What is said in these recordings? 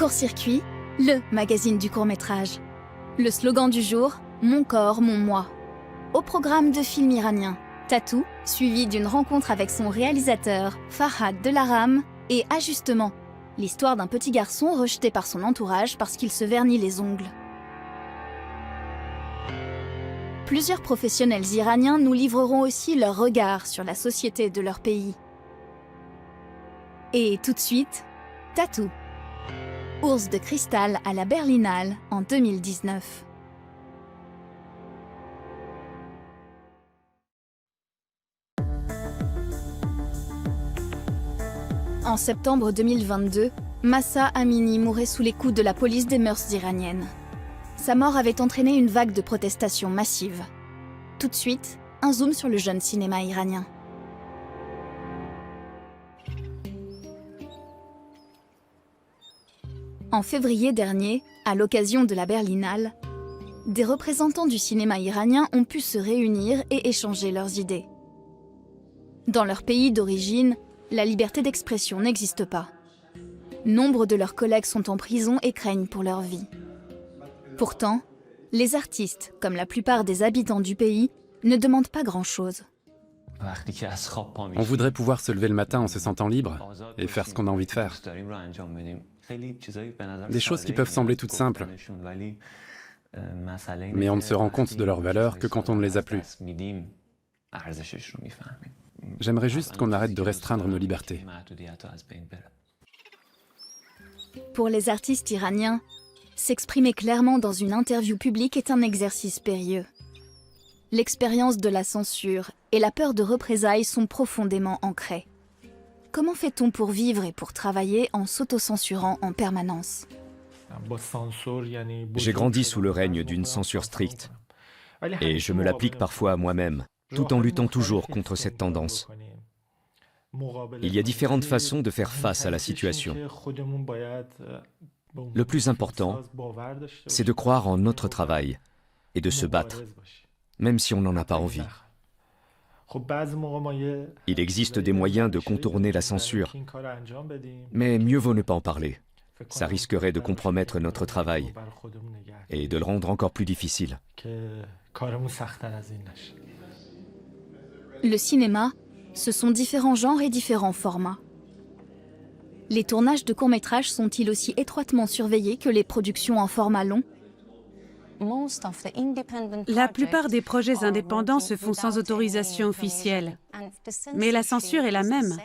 Court-circuit, le magazine du court-métrage. Le slogan du jour, mon corps, mon moi. Au programme de films iraniens, Tatou, suivi d'une rencontre avec son réalisateur, Farhad Delaram, et Ajustement, l'histoire d'un petit garçon rejeté par son entourage parce qu'il se vernit les ongles. Plusieurs professionnels iraniens nous livreront aussi leur regard sur la société de leur pays. Et tout de suite, Tatou. Ours de cristal à la Berlinale en 2019. En septembre 2022, Mahsa Amini mourait sous les coups de la police des mœurs iraniennes. Sa mort avait entraîné une vague de protestations massives. Tout de suite, un zoom sur le jeune cinéma iranien. En février dernier, à l'occasion de la Berlinale, des représentants du cinéma iranien ont pu se réunir et échanger leurs idées. Dans leur pays d'origine, la liberté d'expression n'existe pas. Nombre de leurs collègues sont en prison et craignent pour leur vie. Pourtant, les artistes, comme la plupart des habitants du pays, ne demandent pas grand-chose. On voudrait pouvoir se lever le matin en se sentant libre et faire ce qu'on a envie de faire. Des choses qui peuvent sembler toutes simples, mais on ne se rend compte de leur valeur que quand on ne les a plus. J'aimerais juste qu'on arrête de restreindre nos libertés. Pour les artistes iraniens, s'exprimer clairement dans une interview publique est un exercice périlleux. L'expérience de la censure et la peur de représailles sont profondément ancrées. Comment fait-on pour vivre et pour travailler en s'autocensurant en permanence? J'ai grandi sous le règne d'une censure stricte et je me l'applique parfois à moi-même, tout en luttant toujours contre cette tendance. Il y a différentes façons de faire face à la situation. Le plus important, c'est de croire en notre travail et de se battre, même si on n'en a pas envie. Il existe des moyens de contourner la censure, mais mieux vaut ne pas en parler. Ça risquerait de compromettre notre travail et de le rendre encore plus difficile. Le cinéma, ce sont différents genres et différents formats. Les tournages de courts-métrages sont-ils aussi étroitement surveillés que les productions en format long? La plupart des projets indépendants se font sans autorisation officielle, mais la censure est la même.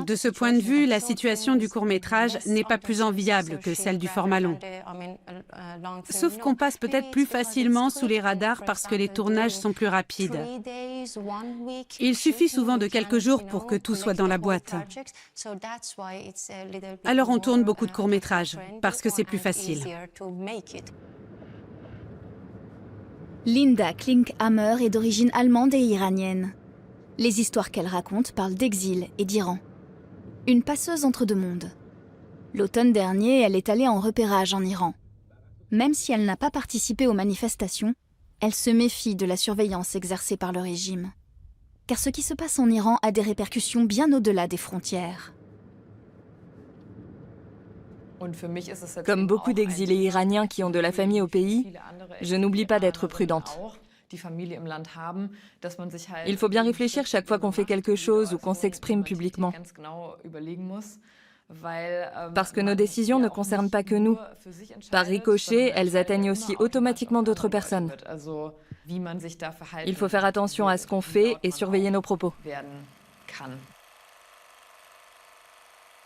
De ce point de vue, la situation du court-métrage n'est pas plus enviable que celle du format long. Sauf qu'on passe peut-être plus facilement sous les radars parce que les tournages sont plus rapides. Il suffit souvent de quelques jours pour que tout soit dans la boîte. Alors on tourne beaucoup de courts-métrages, parce que c'est plus facile. Linda Klinkhammer est d'origine allemande et iranienne. Les histoires qu'elle raconte parlent d'exil et d'Iran. Une passeuse entre deux mondes. L'automne dernier, elle est allée en repérage en Iran. Même si elle n'a pas participé aux manifestations, elle se méfie de la surveillance exercée par le régime. Car ce qui se passe en Iran a des répercussions bien au-delà des frontières. Comme beaucoup d'exilés iraniens qui ont de la famille au pays, je n'oublie pas d'être prudente. Il faut bien réfléchir chaque fois qu'on fait quelque chose ou qu'on s'exprime publiquement. Parce que nos décisions ne concernent pas que nous. Par ricochet, elles atteignent aussi automatiquement d'autres personnes. Il faut faire attention à ce qu'on fait et surveiller nos propos.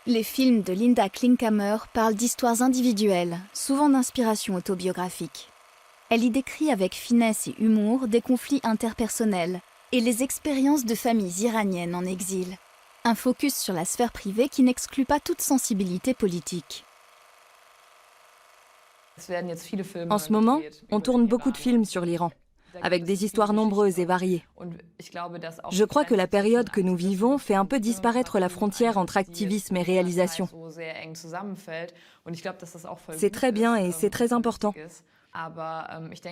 Les films de Linda Klinkhammer parlent d'histoires individuelles, souvent d'inspiration autobiographique. Elle y décrit avec finesse et humour des conflits interpersonnels et les expériences de familles iraniennes en exil. Un focus sur la sphère privée qui n'exclut pas toute sensibilité politique. En ce moment, on tourne beaucoup de films sur l'Iran, avec des histoires nombreuses et variées. Je crois que la période que nous vivons fait un peu disparaître la frontière entre activisme et réalisation. C'est très bien et c'est très important.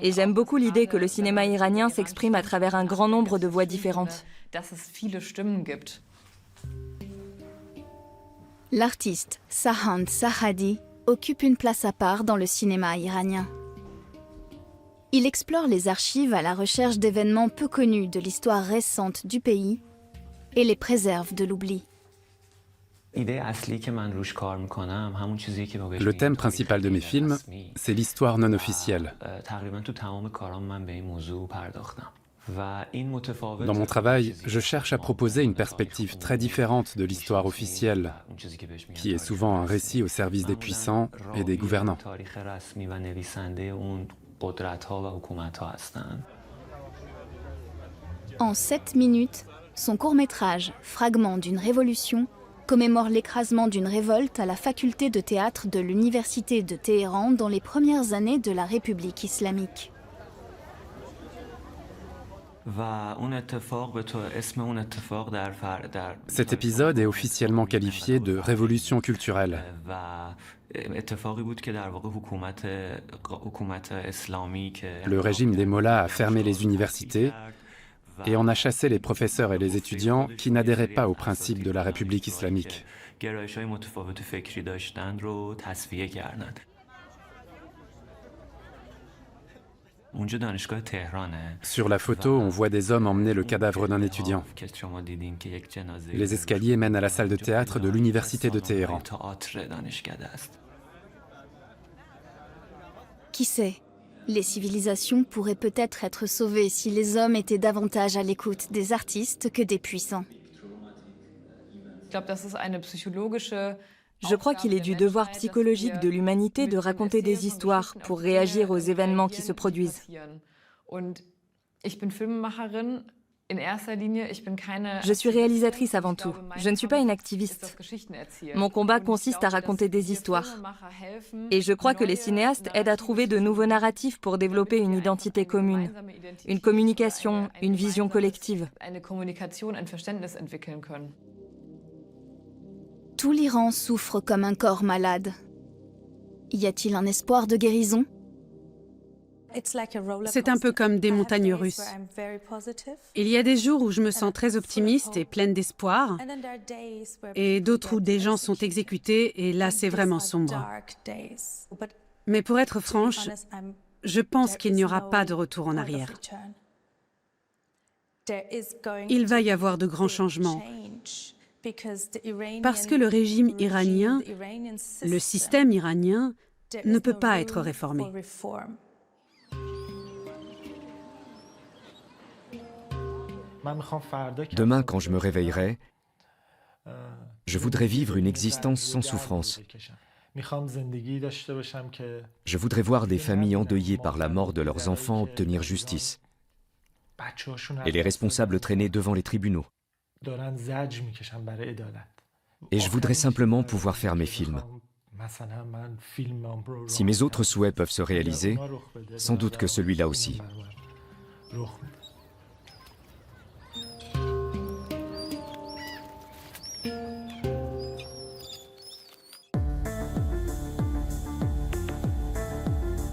Et j'aime beaucoup l'idée que le cinéma iranien s'exprime à travers un grand nombre de voix différentes. L'artiste Sahand Sahadi occupe une place à part dans le cinéma iranien. Il explore les archives à la recherche d'événements peu connus de l'histoire récente du pays et les préserve de l'oubli. Le thème principal de mes films, c'est l'histoire non officielle. Dans mon travail, je cherche à proposer une perspective très différente de l'histoire officielle, qui est souvent un récit au service des puissants et des gouvernants. En 7 minutes, son court-métrage « Fragment d'une révolution » commémore l'écrasement d'une révolte à la faculté de théâtre de l'université de Téhéran dans les premières années de la République islamique. Cet épisode est officiellement qualifié de révolution culturelle. Le régime des mollahs a fermé les universités et on a chassé les professeurs et les étudiants qui n'adhéraient pas aux principes de la République islamique. Sur la photo, on voit des hommes emmener le cadavre d'un étudiant. Les escaliers mènent à la salle de théâtre de l'université de Téhéran. Qui sait, les civilisations pourraient peut-être être sauvées si les hommes étaient davantage à l'écoute des artistes que des puissants. Je crois qu'il est du devoir psychologique de l'humanité de raconter des histoires pour réagir aux événements qui se produisent. Je suis réalisatrice avant tout. Je ne suis pas une activiste. Mon combat consiste à raconter des histoires. Et je crois que les cinéastes aident à trouver de nouveaux narratifs pour développer une identité commune, une communication, une vision collective. Tout l'Iran souffre comme un corps malade. Y a-t-il un espoir de guérison ? C'est un peu comme des montagnes russes. Il y a des jours où je me sens très optimiste et pleine d'espoir, et d'autres où des gens sont exécutés, et là c'est vraiment sombre. Mais pour être franche, je pense qu'il n'y aura pas de retour en arrière. Il va y avoir de grands changements, parce que le régime iranien, le système iranien, ne peut pas être réformé. Demain, quand je me réveillerai, je voudrais vivre une existence sans souffrance. Je voudrais voir des familles endeuillées par la mort de leurs enfants obtenir justice et les responsables traînés devant les tribunaux. Et je voudrais simplement pouvoir faire mes films. Si mes autres souhaits peuvent se réaliser, sans doute que celui-là aussi.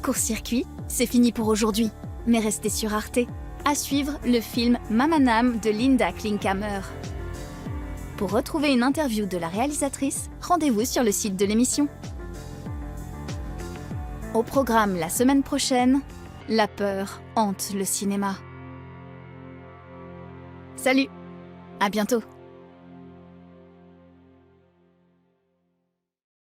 Court-circuit, c'est fini pour aujourd'hui. Mais restez sur Arte. À suivre, le film Mamanam de Linda Klinkhammer. Pour retrouver une interview de la réalisatrice, rendez-vous sur le site de l'émission. Au programme la semaine prochaine, la peur hante le cinéma. Salut, à bientôt.